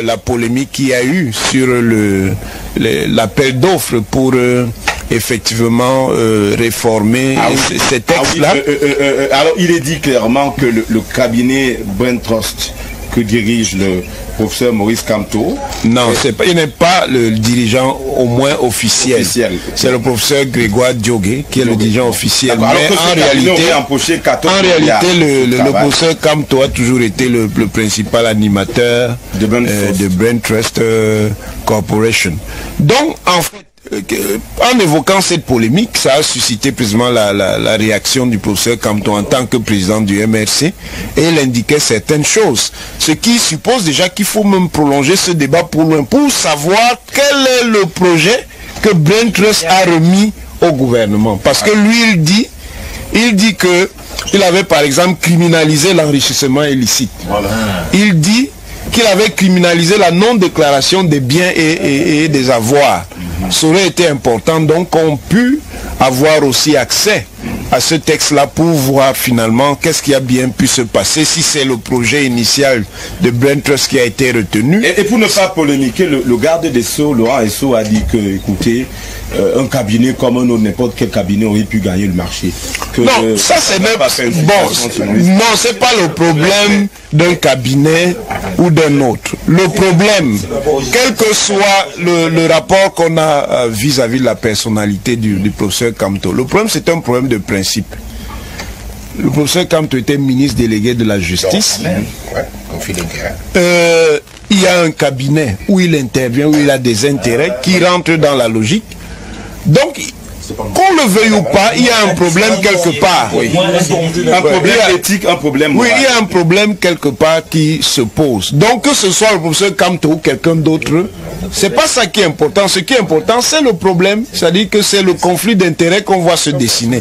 la polémique qu'il y a eu sur l'appel d'offres pour effectivement réformer ces textes-là. Alors il est dit clairement que le cabinet Brain Trust que dirige le professeur Maurice Kamto. Non, il n'est pas le dirigeant au moins officiel. C'est le professeur Grégoire Diogué qui est le dirigeant officiel. Mais en réalité, le professeur Kamto a toujours été le principal animateur de Brain Trust Corporation. Donc, en fait, en évoquant cette polémique, ça a suscité précisément la réaction du professeur Kamto en tant que président du MRC, et il indiquait certaines choses. Ce qui suppose déjà qu'il faut même prolonger ce débat pour loin, pour savoir quel est le projet que Brain Trust a remis au gouvernement. Parce que lui, il dit que il avait par exemple criminalisé l'enrichissement illicite. Voilà. Il dit qu'il avait criminalisé la non-déclaration des biens et des avoirs. Ça aurait été important donc qu'on pu avoir aussi accès à ce texte-là pour voir finalement qu'est-ce qui a bien pu se passer, si c'est le projet initial de Brain Trust qui a été retenu. Et pour ne pas polémiquer, le garde des Sceaux, Laurent Esso, a dit que, écoutez, un cabinet comme un autre, n'importe quel cabinet aurait pu gagner le marché. Non, ça c'est non, c'est pas le problème d'un cabinet ou d'un autre. Le problème, quel que soit le rapport qu'on a vis-à-vis de la personnalité du professeur Kamto, le problème c'est un problème de principe. Le professeur Kamto était ministre délégué de la Justice. Il y a un cabinet où il intervient, où il a des intérêts qui rentrent dans la logique. Donc, qu'on le veuille ou pas, il y a un problème quelque part. Oui. Un problème éthique, un problème moral. Oui, il y a un problème quelque part qui se pose. Donc, que ce soit le professeur Kamto ou quelqu'un d'autre, c'est pas ça qui est important. Ce qui est important, c'est le problème, c'est-à-dire que c'est le conflit d'intérêts qu'on voit se dessiner.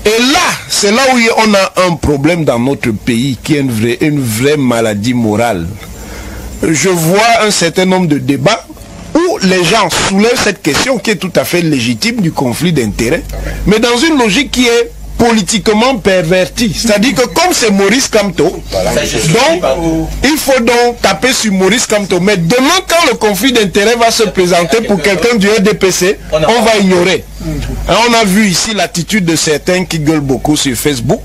Et là, c'est là où on a un problème dans notre pays, qui est une vraie maladie morale. Je vois un certain nombre de débats où les gens soulèvent cette question qui est tout à fait légitime du conflit d'intérêts, mais dans une logique qui est politiquement pervertie. C'est-à-dire que comme c'est Maurice Kamto, donc il faut donc taper sur Maurice Kamto. Mais demain, quand le conflit d'intérêts va se présenter pour quelqu'un du RDPC, on va ignorer. Alors, on a vu ici l'attitude de certains qui gueulent beaucoup sur Facebook.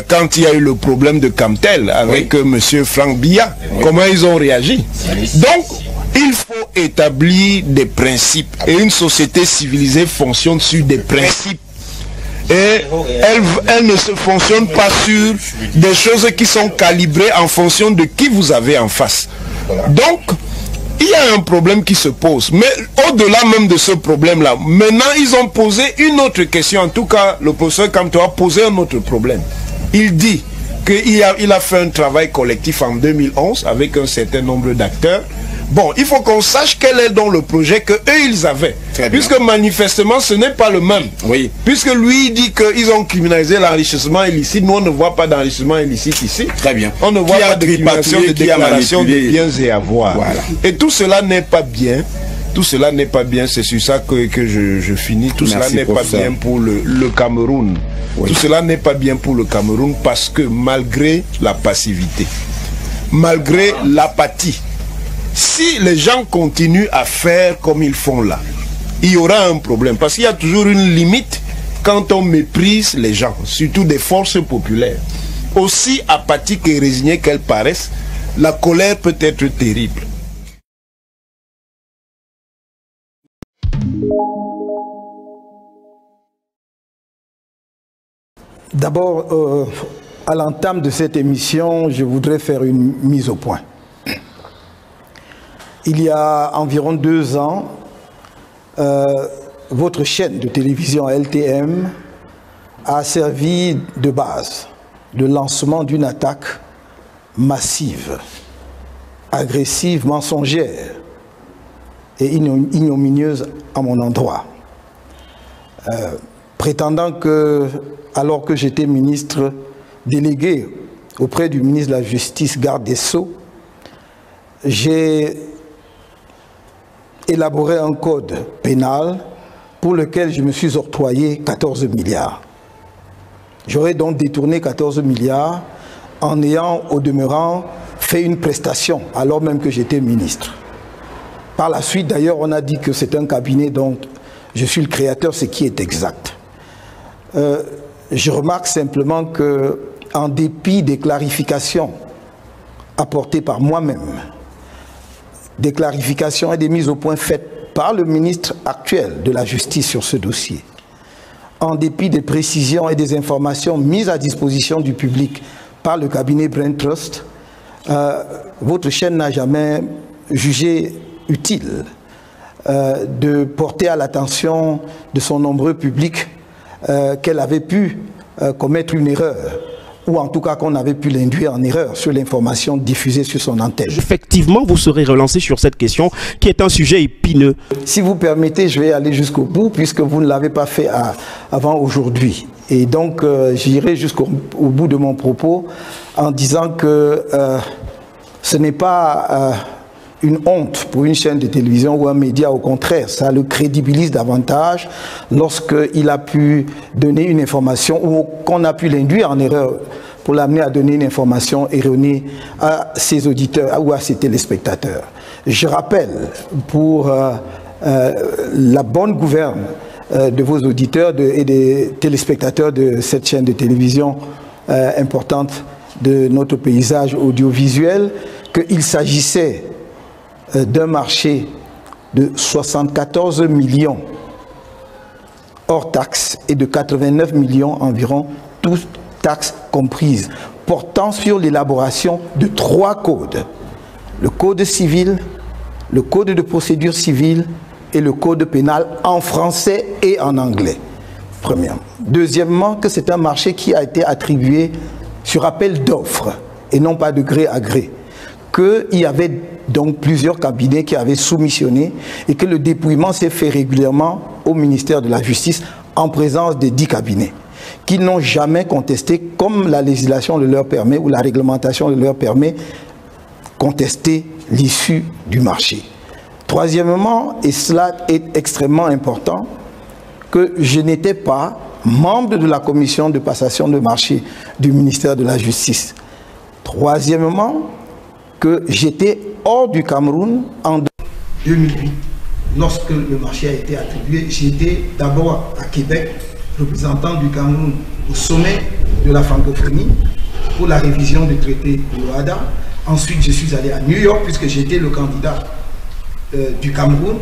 Quand il y a eu le problème de Camtel avec monsieur Franck Biya, comment ils ont réagi. Donc, il faut établir des principes. Et une société civilisée fonctionne sur des principes. Et elle ne se fonctionne pas sur des choses qui sont calibrées en fonction de qui vous avez en face. Donc, il y a un problème qui se pose. Mais au-delà même de ce problème-là, maintenant, ils ont posé une autre question. En tout cas, le professeur Kamto a posé un autre problème. Il dit qu'il a fait un travail collectif en 2011 avec un certain nombre d'acteurs. Bon, il faut qu'on sache quel est donc le projet que eux ils avaient. Puisque manifestement ce n'est pas le même. Oui. Puisque lui il dit qu'ils ont criminalisé l'enrichissement illicite. Nous on ne voit pas d'enrichissement illicite ici. Très bien. On ne voit pas de criminalisation de déclaration de biens et avoirs. Voilà. Et tout cela n'est pas bien. Tout cela n'est pas bien. C'est sur ça que je finis. Tout cela n'est pas bien pour le Cameroun. Oui. Tout cela n'est pas bien pour le Cameroun parce que malgré la passivité, malgré l'apathie, si les gens continuent à faire comme ils font là, il y aura un problème. Parce qu'il y a toujours une limite quand on méprise les gens, surtout des forces populaires. Aussi apathiques et résignées qu'elles paraissent, la colère peut être terrible. D'abord, à l'entame de cette émission, je voudrais faire une mise au point. Il y a environ 2 ans, votre chaîne de télévision LTM a servi de base de lancement d'une attaque massive, agressive, mensongère et ignominieuse à mon endroit. Prétendant que, alors que j'étais ministre délégué auprès du ministre de la Justice, garde des Sceaux, j'ai élaboré un code pénal pour lequel je me suis octroyé 14 milliards. J'aurais donc détourné 14 milliards en ayant au demeurant fait une prestation alors même que j'étais ministre. Par la suite, d'ailleurs, on a dit que c'est un cabinet dont je suis le créateur, ce qui est exact. Je remarque simplement que, en dépit des clarifications apportées par moi-même, des clarifications et des mises au point faites par le ministre actuel de la Justice sur ce dossier, en dépit des précisions et des informations mises à disposition du public par le cabinet Brain Trust, votre chaîne n'a jamais jugé utile de porter à l'attention de son nombreux public qu'elle avait pu commettre une erreur, ou en tout cas qu'on avait pu l'induire en erreur sur l'information diffusée sur son antenne. Effectivement, vous serez relancé sur cette question qui est un sujet épineux. Si vous permettez, je vais aller jusqu'au bout puisque vous ne l'avez pas fait avant aujourd'hui. Et donc, j'irai jusqu'au bout de mon propos en disant que ce n'est pas une honte pour une chaîne de télévision ou un média, au contraire, ça le crédibilise davantage lorsqu'il a pu donner une information ou qu'on a pu l'induire en erreur pour l'amener à donner une information erronée à ses auditeurs ou à ses téléspectateurs. Je rappelle pour la bonne gouverne de vos auditeurs et des téléspectateurs de cette chaîne de télévision importante de notre paysage audiovisuel qu'il s'agissait d'un marché de 74 millions hors taxes et de 89 millions environ, toutes taxes comprises, portant sur l'élaboration de 3 codes. Le code civil, le code de procédure civile et le code pénal en français et en anglais. Premièrement. Deuxièmement, que c'est un marché qui a été attribué sur appel d'offres et non pas de gré à gré. Qu'il y avait donc plusieurs cabinets qui avaient soumissionné et que le dépouillement s'est fait régulièrement au ministère de la Justice en présence des 10 cabinets qui n'ont jamais contesté, comme la législation le leur permet ou la réglementation le leur permet, contester l'issue du marché. Troisièmement, et cela est extrêmement important, que je n'étais pas membre de la commission de passation de marché du ministère de la Justice. Troisièmement, que j'étais hors du Cameroun en 2008. Lorsque le marché a été attribué, j'étais d'abord à Québec, représentant du Cameroun au sommet de la francophonie pour la révision du traité de l'OADA. Ensuite, je suis allé à New York puisque j'étais le candidat du Cameroun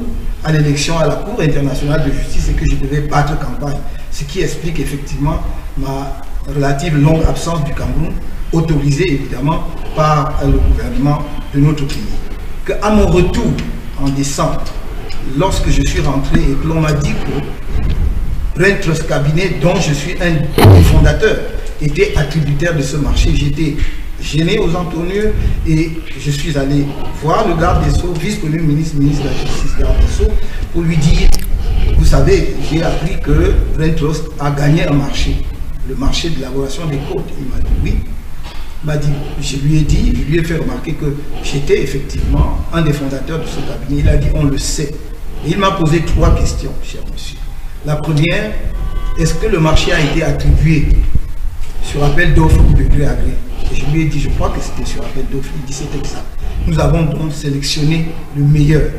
à l'élection à la Cour internationale de justice et que je devais battre campagne. Ce qui explique effectivement ma relative longue absence du Cameroun, autorisée évidemment par le gouvernement de notre pays. Qu'à mon retour en décembre, lorsque je suis rentré et que l'on m'a dit que Brain Trust Cabinet, dont je suis un des fondateurs, était attributaire de ce marché, j'étais gêné aux entournures et je suis allé voir le garde des Sceaux, vice-premier ministre, ministre de la Justice, garde des Sceaux, pour lui dire, vous savez, j'ai appris que Brain Trust a gagné un marché, le marché de l'élaboration des codes. Il m'a dit oui. Il m'a dit, je lui ai fait remarquer que j'étais effectivement un des fondateurs de ce cabinet. Il a dit, on le sait. Et il m'a posé 3 questions, cher monsieur. La première, est-ce que le marché a été attribué sur appel d'offres ou de gré à gré? Et je lui ai dit, je crois que c'était sur appel d'offres. Il dit, c'est exact. Nous avons donc sélectionné le meilleur.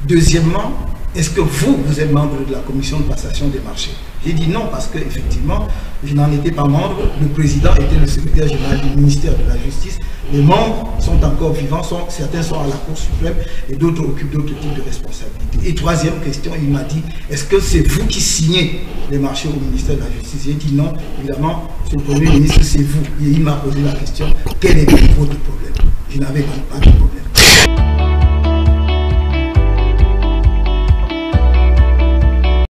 Deuxièmement, est-ce que vous êtes membre de la commission de passation des marchés? J'ai dit non, parce qu'effectivement, je n'en étais pas membre. Le président était le secrétaire général du ministère de la Justice. Les membres sont encore vivants, certains sont à la Cour suprême et d'autres occupent d'autres types de responsabilités. Et troisième question, il m'a dit, est-ce que c'est vous qui signez les marchés au ministère de la Justice? J'ai dit non, évidemment, monsieur le Premier ministre, c'est vous. Et il m'a posé la question, quel est votre problème? Je n'avais pas de problème.